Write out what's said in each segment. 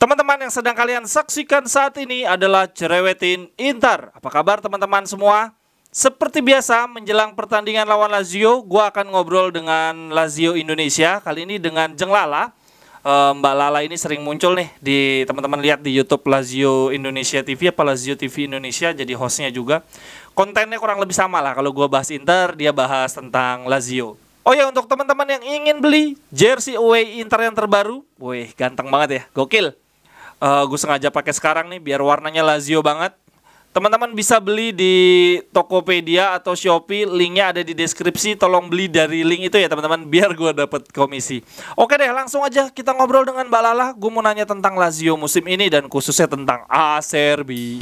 Teman-teman yang sedang kalian saksikan saat ini adalah Cerewetin Inter. Apa kabar teman-teman semua? Seperti biasa menjelang pertandingan lawan Lazio, gue akan ngobrol dengan Lazio Indonesia. Kali ini dengan Jeng Lala. Mbak Lala ini sering muncul nih di teman-teman lihat di YouTube Lazio Indonesia TV apa Lazio TV Indonesia, jadi hostnya juga. Kontennya kurang lebih sama lah, kalau gue bahas Inter, dia bahas tentang Lazio. Oh ya, untuk teman-teman yang ingin beli jersey away Inter yang terbaru, wih ganteng banget ya, gokil. Gue sengaja pakai sekarang nih biar warnanya Lazio banget. Teman-teman bisa beli di Tokopedia atau Shopee, linknya ada di deskripsi. Tolong beli dari link itu ya teman-teman, biar gue dapet komisi. Oke deh, langsung aja kita ngobrol dengan Mbak Lala. Gue mau nanya tentang Lazio musim ini dan khususnya tentang Acerbi.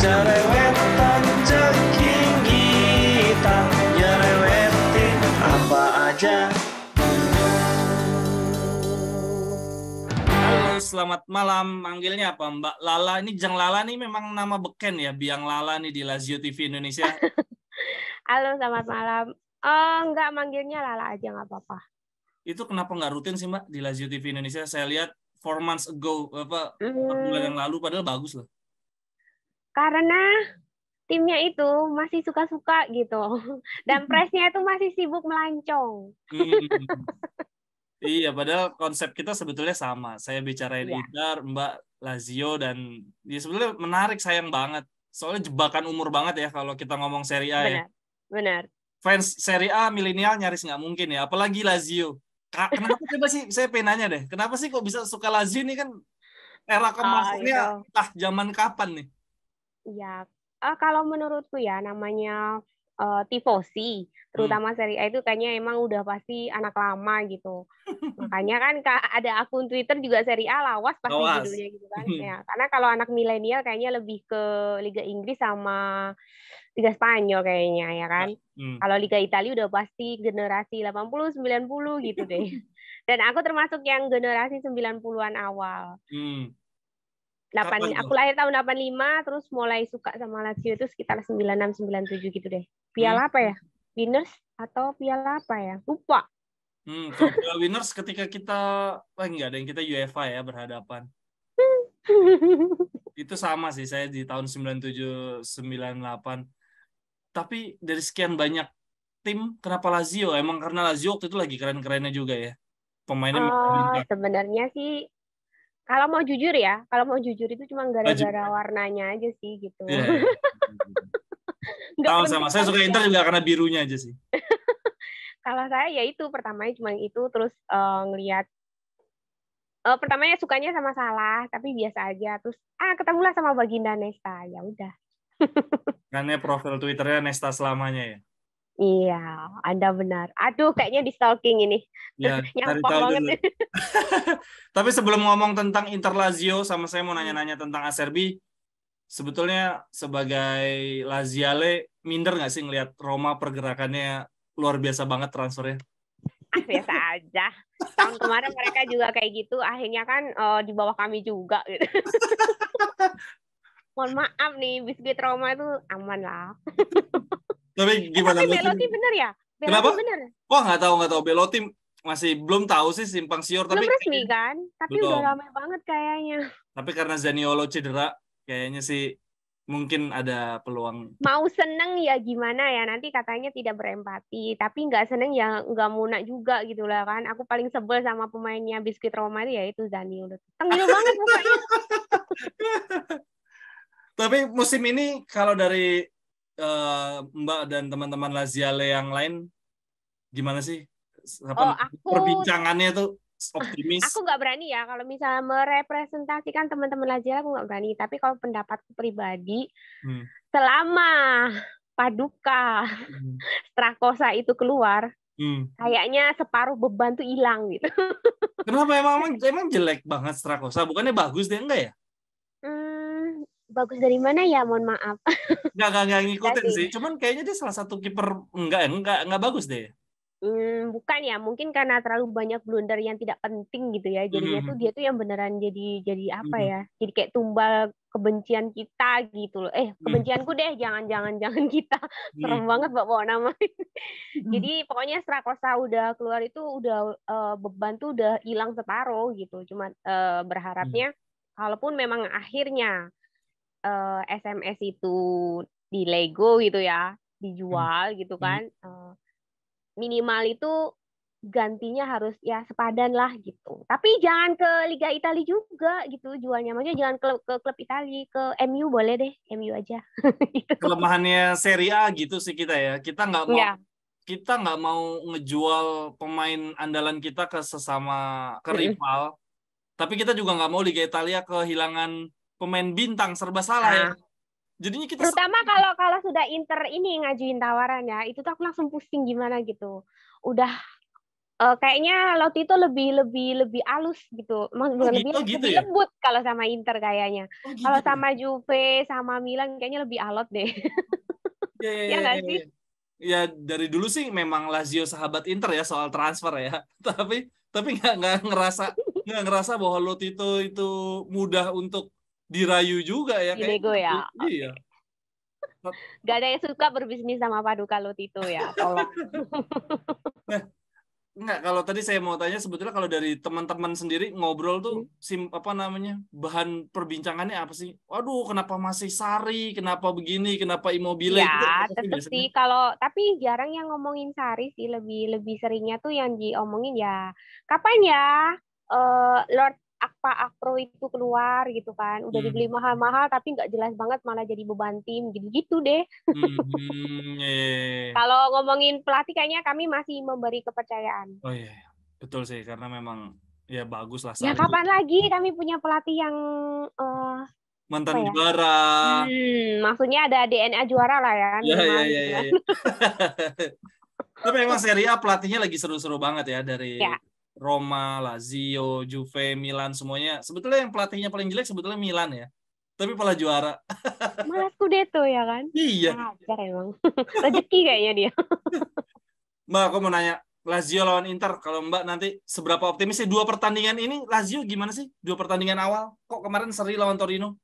Jerewetan ceking kita, jerewetin apa aja. Selamat malam, manggilnya apa Mbak Lala? Ini Jeng Lala nih memang nama beken ya, Biang Lala nih di Lazio TV Indonesia. Halo, selamat malam. Enggak, manggilnya Lala aja, nggak apa-apa. Itu kenapa nggak rutin sih Mbak di Lazio TV Indonesia? Saya lihat 4 months ago, 4 bulan yang lalu, padahal bagus loh. Karena timnya itu masih suka-suka gitu. Dan pressnya itu masih sibuk melancong. Iya, padahal konsep kita sebetulnya sama. Saya bicarain Ya. Inter, Mbak Lazio, dan ya sebetulnya menarik, sayang banget. Soalnya jebakan umur banget ya kalau kita ngomong Serie A ya. Benar. Fans Serie A milenial nyaris nggak mungkin ya, apalagi Lazio. Kenapa coba sih, saya pengen nanya deh, kenapa sih kok bisa suka Lazio ini kan era kemasannya entah zaman kapan nih? Iya, kalau menurutku ya namanya tifosi, terutama Serie A itu kayaknya emang udah pasti anak lama gitu. Makanya kan ada akun Twitter juga Serie A lawas pasti judulnya gitu kan. Ya, karena kalau anak milenial kayaknya lebih ke Liga Inggris sama Liga Spanyol kayaknya ya kan. Kalau Liga Italia udah pasti generasi 80, 90 gitu deh. Dan aku termasuk yang generasi 90-an awal. Aku lahir tahun 85, terus mulai suka sama Lazio itu sekitar 96, 97 gitu deh. Piala apa ya? Winners atau piala apa ya? Lupa. Kalau piala Winners ketika kita, enggak ada yang kita UEFA ya berhadapan. Itu sama sih, saya di tahun 97, 98. Tapi dari sekian banyak tim, kenapa Lazio? Emang karena Lazio waktu itu lagi keren-kerennya juga ya? Pemainnya sebenarnya sih, kalau mau jujur itu cuma gara-gara warnanya aja sih gitu. Yeah. Sama-sama, saya suka Inter juga karena birunya aja sih. Kalau saya ya itu, pertamanya cuma itu, terus ngelihat pertamanya sukanya sama Salah, tapi biasa aja. Terus ketemulah sama Baginda Nesta, ya udah. Karena profil Twitternya Nesta selamanya ya. Iya, Anda benar. Aduh, kayaknya di stalking ini. Ya, nyampah banget. Tapi sebelum ngomong tentang Inter Lazio, sama saya mau nanya-nanya tentang Acerbi. Sebetulnya sebagai Laziale, minder nggak sih ngelihat Roma pergerakannya luar biasa banget transfernya? Biasa aja. Tahun kemarin mereka juga kayak gitu, akhirnya kan di bawah kami juga gitu. Mohon maaf nih, biskuit Roma itu aman lah. Tapi gimana? Tapi Belotti bener ya? Kenapa? Bener. Wah, nggak tahu. Belotti masih belum tahu sih, simpang siur. Belum resmi kan? Tapi belum. Udah ramai banget kayaknya. Tapi karena Zaniolo cedera, kayaknya sih mungkin ada peluang. Mau seneng ya gimana ya, nanti katanya tidak berempati, tapi nggak seneng ya nggak munak juga gitu lah kan. Aku paling sebel sama pemainnya biskuit Roma itu ya itu Zaniolo. Tengil banget mukanya. Tapi musim ini kalau dari Mbak dan teman-teman Laziale yang lain gimana sih? Perbincangannya tuh optimis. Aku nggak berani ya kalau misalnya merepresentasikan teman-teman Laziale, aku nggak berani. Tapi kalau pendapatku pribadi, selama Paduka, Strakosa itu keluar, kayaknya separuh beban tuh hilang gitu. Kenapa emang jelek banget Strakosa? Bukannya bagus deh, enggak ya? Bagus dari mana ya? Mohon maaf. Nggak ngikutin sih. Cuman kayaknya dia salah satu kiper enggak bagus deh. Bukan ya, mungkin karena terlalu banyak blunder yang tidak penting gitu ya. Jadinya tuh dia tuh yang beneran jadi apa ya? Jadi kayak tumbal kebencian kita gitu loh. Kebencianku deh, jangan kita. Serem banget bawa nama. Jadi pokoknya setelah Kosa udah keluar itu udah beban tuh udah hilang separuh gitu. Cuma berharapnya kalaupun memang akhirnya SMS itu di Lego gitu ya, dijual gitu kan. Minimal itu gantinya harus ya sepadan lah gitu. Tapi jangan ke Liga Italia juga gitu jualnya. Maksudnya jangan ke klub Italia, ke MU boleh deh, MU aja. Gitu. Kelemahannya Serie A gitu sih kita ya. Ya. Kita nggak mau ngejual pemain andalan kita ke sesama ke rival. Tapi kita juga nggak mau Liga Italia kehilangan pemain bintang, serba salah ya. Jadinya kita terutama kalau sudah Inter ini ngajuin tawaran ya, itu tuh aku langsung pusing gimana gitu. Udah kayaknya Lotito lebih halus gitu. Lebih ya? lembut kalau sama Inter kayaknya. Gitu Kalau ya? sama Juve sama Milan kayaknya lebih alot deh. Ya nggak sih? Ya dari dulu sih memang Lazio sahabat Inter ya soal transfer ya. Tapi nggak ngerasa bahwa Lotito itu mudah untuk dirayu juga ya Di kayak. Lego ya. Iya. Gak ada yang suka berbisnis sama Paduka Lotito ya, tolong. Nah, enggak, kalau tadi saya mau tanya sebetulnya kalau dari teman-teman sendiri ngobrol tuh apa namanya? Bahan perbincangannya apa sih? Waduh, kenapa masih Sari? Kenapa begini? Kenapa Immobile Ya, gitu? Apa sih tetep biasanya? sih kalau tapi jarang yang ngomongin Sari sih, lebih seringnya tuh yang diomongin ya kapan ya Lord Akpa Akpro itu keluar gitu kan, udah dibeli mahal-mahal tapi nggak jelas banget malah jadi beban tim gitu deh. Yeah. Kalau ngomongin pelatih kayaknya kami masih memberi kepercayaan. Oh iya, betul sih karena memang ya bagus lah Ya Sari. kapan lagi kami punya pelatih yang apa Mantan ya? juara. Maksudnya ada DNA juara lah ya Ya, minimal ya, ya, gitu ya, kan. ya. Tapi memang Serie A pelatihnya lagi seru-seru banget ya dari Ya, Roma, Lazio, Juve, Milan semuanya. Sebetulnya yang pelatihnya paling jelek sebetulnya Milan ya. Tapi malah juara. malah Scudetto ya kan? Iya. Ajar emang. Rezeki kayaknya dia. Mbak, aku mau nanya Lazio lawan Inter. Kalau Mbak nanti seberapa optimis sih 2 pertandingan ini Lazio gimana sih? 2 pertandingan awal. Kok kemarin seri lawan Torino?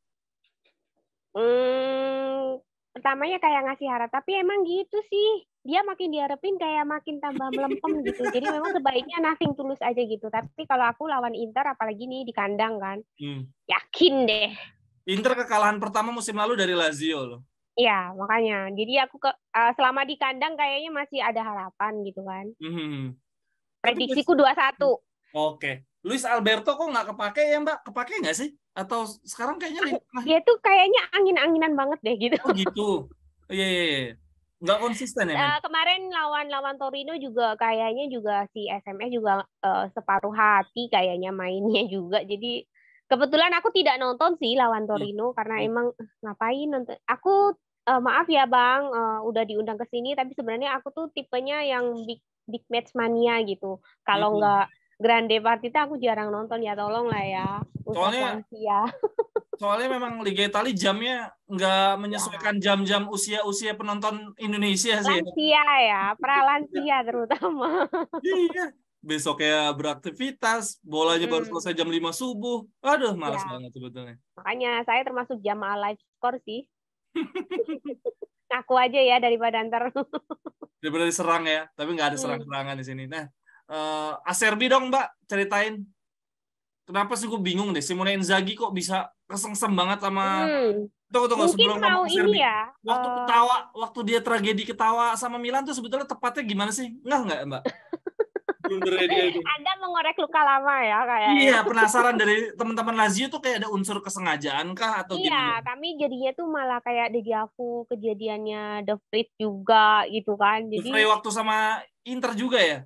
Pertamanya kayak ngasih harap, tapi emang gitu sih. Dia makin diharapin kayak makin tambah melempem gitu. Jadi memang sebaiknya nothing tulus aja gitu. Tapi kalau aku lawan Inter, apalagi nih di kandang kan, yakin deh. Inter kekalahan pertama musim lalu dari Lazio loh. Iya, makanya. Jadi aku selama di kandang kayaknya masih ada harapan gitu kan. Prediksiku 2-1. Oke. Luis Alberto kok nggak kepake ya Mbak? Kepake nggak sih? Atau sekarang kayaknya dia tuh kayaknya angin-anginan banget deh gitu. Oh gitu. Iya, iya, iya. Nggak konsisten ya, men? Kemarin lawan Torino juga kayaknya juga si SMS juga separuh hati kayaknya mainnya juga. Jadi kebetulan aku tidak nonton sih lawan Torino karena emang ngapain nonton. Aku maaf ya Bang, udah diundang ke sini tapi sebenarnya aku tuh tipenya yang big match mania gitu. Kalau nggak Grande Partita aku jarang nonton ya, tolong lah ya. Soalnya memang Liga Italia jamnya nggak menyesuaikan jam-jam usia-usia penonton Indonesia sih. Lansia ya, pralansia terutama. Iya. Besoknya beraktivitas, bolanya baru selesai jam 5 subuh. Aduh, malas banget sebetulnya. Makanya saya termasuk jamaah live score sih. Ngaku aja ya daripada ntar. Daripada diserang ya, tapi nggak ada serang-serangan di sini. Nah, Acerbi dong Mbak, ceritain. Kenapa sih gue bingung deh, Simone Inzaghi kok bisa kesengsem banget sama Tunggu Mungkin sebelum ngomong mau Acerbi. ini ya. Waktu dia tragedi ketawa sama Milan tuh sebetulnya tepatnya gimana sih? Nggak Mbak? Dia itu. Anda mengorek luka lama ya kayaknya. Iya, penasaran dari teman-teman Lazio tuh kayak ada unsur kesengajaan kah atau gimana? Iya, kami jadinya tuh malah kayak deja vu kejadiannya The Fleet juga gitu kan. The Jadi Frey waktu sama Inter juga ya?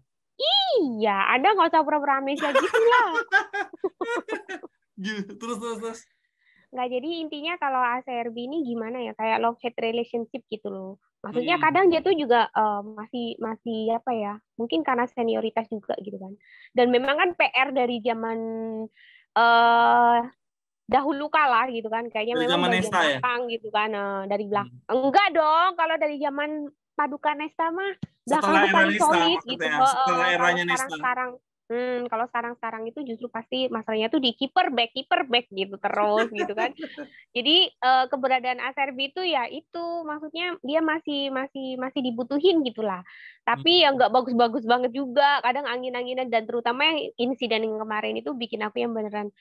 iya, Anda nggak usah pura-pura amnesia gitu lah. Terus. Nggak, jadi intinya kalau ACRB ini gimana ya, kayak love hate relationship gitu loh. Maksudnya kadang dia tuh juga masih apa ya, mungkin karena senioritas juga gitu kan. Dan memang kan PR dari zaman dahulu kala gitu kan, kayaknya dari memang zaman bagian Nesta, belakang gitu kan, dari belakang. Enggak dong, kalau dari zaman Padukanesta mah belakang Setelah tuh era paling Nesta solid gitu. maksudnya, setelah Kalau eranya Nesta. sekarang-sekarang, kalau sekarang-sekarang itu justru pasti masalahnya tuh di kiper back gitu terus gitu kan. Jadi keberadaan Acerbi itu ya itu maksudnya dia masih dibutuhin gitulah. Tapi yang nggak bagus-bagus banget juga. Kadang angin-anginan dan terutama yang insiden yang kemarin itu bikin aku yang beneran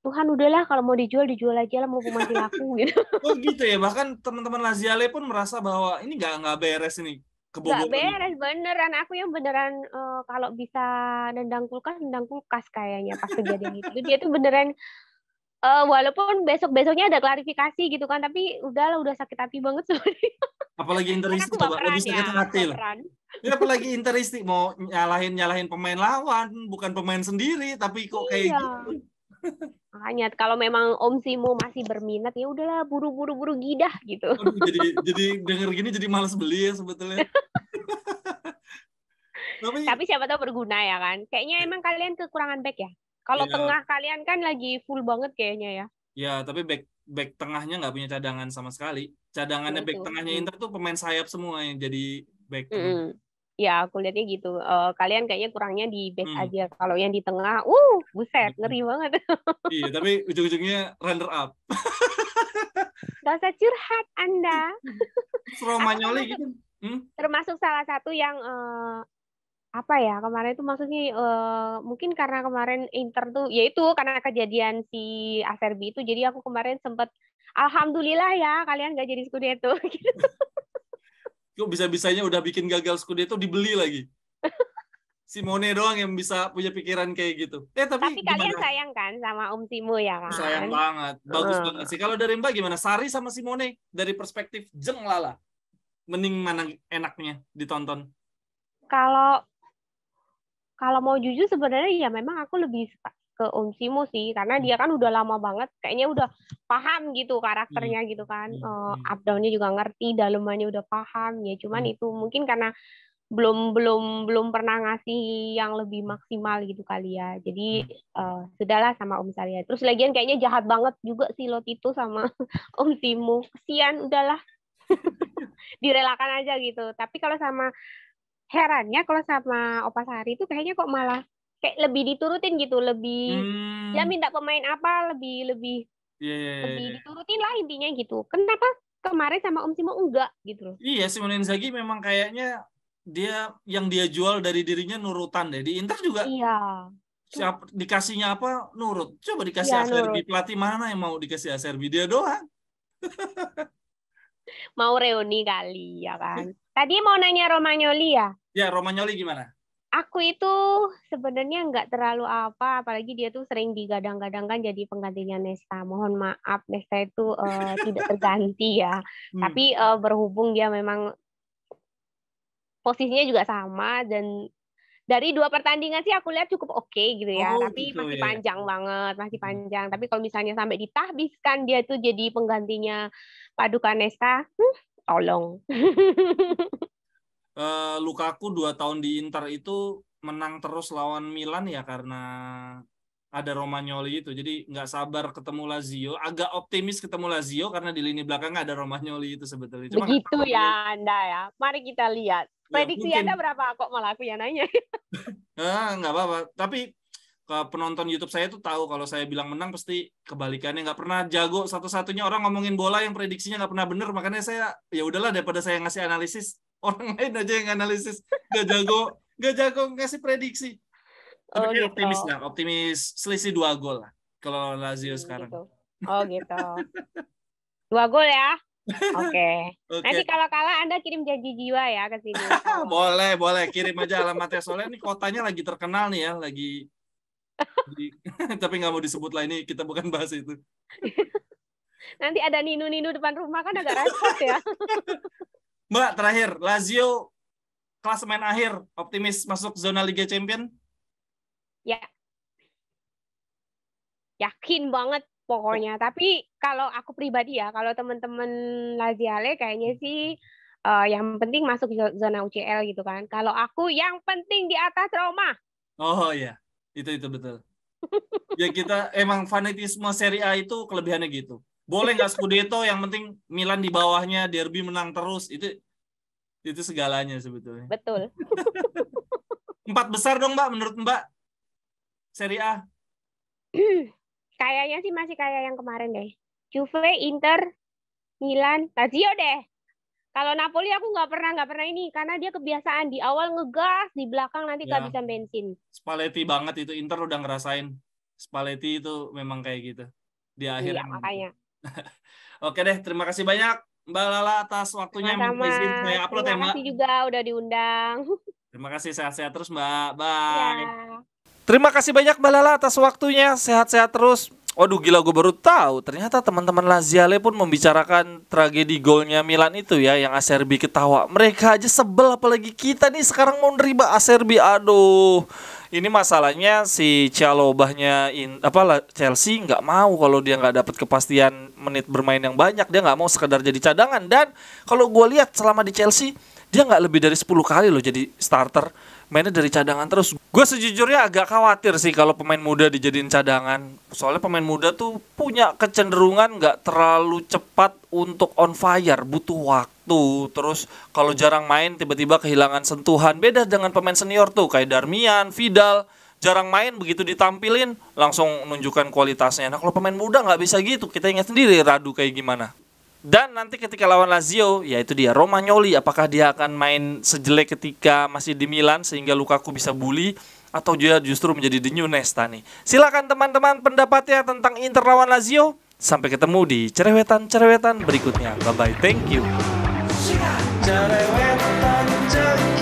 Tuhan udahlah kalau mau dijual dijual aja lah mumpung masih laku gitu. Oh gitu ya, bahkan teman-teman Laziale pun merasa bahwa ini nggak beres ini, Nggak kebobolan. beres beneran aku yang beneran kalau bisa nendang kulkas kayaknya pas kejadian itu dia tuh beneran walaupun besok-besoknya ada klarifikasi gitu kan tapi udah sakit hati banget sebenarnya. Apalagi Karena Interisti aku coba, lebih baperan sakit ya, aku hati loh. baperan. Ya, apalagi Interisti mau nyalahin pemain lawan, bukan pemain sendiri, tapi kok kayak Iya. gitu. Makanya kalau memang Om Simo masih berminat ya udahlah buru-buru gidah gitu. Aduh, jadi denger gini jadi malas beli ya sebetulnya. Tapi siapa tahu berguna ya kan. Kayaknya emang kalian kekurangan back ya. Kalau ya, tengah kalian kan lagi full banget kayaknya ya. ya tapi back tengahnya nggak punya cadangan sama sekali. Cadangannya Ya back itu. tengahnya Inter tuh pemain sayap semua yang jadi back tengah. Ya, aku lihatnya gitu. Kalian kayaknya kurangnya di back Hmm. aja. Kalau yang di tengah, buset, ngeri banget. Iya, tapi ujung-ujungnya runner up. Gak usah curhat Anda. Romagnoli gitu. Termasuk salah satu yang apa ya kemarin itu maksudnya mungkin karena kemarin Inter tuh yaitu karena kejadian si Acerbi itu jadi aku kemarin sempat alhamdulillah ya kalian gak jadi Scudetto gitu. Kok bisa-bisanya udah bikin gagal Scudetto dibeli lagi. Simone doang yang bisa punya pikiran kayak gitu. Tapi kalian gimana? sayang kan sama Om Simo ya kan? Sayang banget. Bagus banget sih. Kalau dari Mbak gimana? Sari sama Simone dari perspektif Jeng Lala. Mending mana enaknya ditonton? Kalau mau jujur sebenarnya ya memang aku lebih ke Om Simo sih karena dia kan udah lama banget kayaknya udah paham gitu karakternya gitu kan up down-nya juga ngerti dalemannya udah paham ya cuman itu mungkin karena belum pernah ngasih yang lebih maksimal gitu kali ya jadi sudahlah sama Om Saria terus lagian kayaknya jahat banget juga sih Lotito sama Om Simo kesian udahlah direlakan aja gitu tapi kalau sama herannya kalau sama Opa Sari itu kayaknya kok malah kayak lebih diturutin gitu, lebih dia minta pemain apa lebih diturutin lah intinya gitu. Kenapa kemarin sama Om Simo enggak gitu loh? Iya, Simone Inzaghi memang kayaknya dia jual dari dirinya nurutan deh. Di Inter juga. Iya. Dikasihnya apa nurut. Coba dikasih Acerbi pelatih mana yang mau dikasih Acerbi dia doang. Mau reuni kali ya kan. Tadi mau nanya Romagnoli ya? Ya, Romagnoli gimana? Aku itu sebenarnya nggak terlalu apalagi dia tuh sering digadang-gadangkan jadi penggantinya Nesta. Mohon maaf, Nesta itu tidak terganti ya. Tapi berhubung dia memang posisinya juga sama dan dari 2 pertandingan sih aku lihat cukup oke gitu ya. Tapi gitu, masih panjang banget, masih panjang. Tapi kalau misalnya sampai ditahbiskan dia tuh jadi penggantinya Paduka Nesta, tolong. Lukaku 2 tahun di Inter itu menang terus lawan Milan ya karena ada Romagnoli itu. Jadi nggak sabar ketemu Lazio. Agak optimis ketemu Lazio karena di lini belakang ada Romagnoli itu sebetulnya. Cuma begitu ya Anda ya. Mari kita lihat. Prediksi ya, Anda berapa? Kok malah aku yang nanya? Nggak apa-apa. Tapi penonton YouTube saya tuh tahu kalau saya bilang menang pasti kebalikannya, nggak pernah jago. Satu-satunya orang ngomongin bola yang prediksinya nggak pernah bener, makanya saya ya udahlah daripada saya ngasih analisis orang lain aja yang analisis nggak jago ngasih prediksi. Tapi gitu. optimis selisih 2 gol lah kalau Lazio sekarang. Gitu. Gitu. 2 gol ya. Oke. Nanti kalau kalah Anda kirim janji jiwa ya ke sini. boleh kirim aja alamatnya soalnya ini kotanya lagi terkenal nih ya lagi tapi nggak mau disebut lah ini kita bukan bahas itu. Nanti ada ninu depan rumah kan agak repot ya. Mbak terakhir Lazio klasemen akhir optimis masuk zona Liga Champion? Ya. Yakin banget pokoknya. Tapi kalau aku pribadi ya, kalau teman-teman Laziale kayaknya sih yang penting masuk zona UCL gitu kan. Kalau aku yang penting di atas Roma. Oh iya, itu betul. Ya kita emang fanatisme Serie A itu kelebihannya gitu. Boleh nggak Scudetto, yang penting Milan di bawahnya, derby menang terus. Itu Itu segalanya sebetulnya. Betul. 4 besar dong Mbak menurut Mbak Serie A. Kayaknya sih masih kayak yang kemarin deh. Juve, Inter, Milan, Lazio deh. Kalau Napoli aku nggak pernah ini karena dia kebiasaan di awal ngegas, di belakang nanti kehabisan bensin. Spalletti banget itu, Inter udah ngerasain. Spalletti itu memang kayak gitu. Di akhir. Iya, makanya. Oke deh, terima kasih banyak Mbak Lala atas waktunya. Sama-sama. Saya upload ya Mbak. Terima kasih juga udah diundang. Terima kasih, sehat-sehat terus Mbak. Bye. Ya. Terima kasih banyak Mbak Lala atas waktunya. Sehat-sehat terus. Waduh gila, gue baru tahu ternyata teman-teman Laziale pun membicarakan tragedi golnya Milan itu ya, yang Acerbi ketawa. Mereka aja sebel, apalagi kita nih sekarang mau nerima Acerbi. Aduh, ini masalahnya si Chalobahnya Chelsea nggak mau kalau dia nggak dapat kepastian menit bermain yang banyak. Dia nggak mau sekedar jadi cadangan. Dan kalau gue lihat selama di Chelsea dia nggak lebih dari 10 kali loh jadi starter. Mainnya dari cadangan terus. Gue sejujurnya agak khawatir sih kalau pemain muda dijadiin cadangan. Soalnya pemain muda tuh punya kecenderungan nggak terlalu cepat untuk on fire, butuh waktu. Terus kalau jarang main tiba-tiba kehilangan sentuhan. Beda dengan pemain senior tuh kayak Darmian, Vidal. Jarang main, begitu ditampilin langsung menunjukkan kualitasnya. Nah kalau pemain muda nggak bisa gitu. Kita ingat sendiri Radu kayak gimana. Dan nanti ketika lawan Lazio, yaitu dia Romagnoli, apakah dia akan main sejelek ketika masih di Milan sehingga Lukaku bisa bully, atau dia justru menjadi the new Nesta nih. Silakan teman-teman pendapatnya tentang Inter lawan Lazio. Sampai ketemu di cerewetan-cerewetan berikutnya. Bye-bye, thank you. Cerewetan.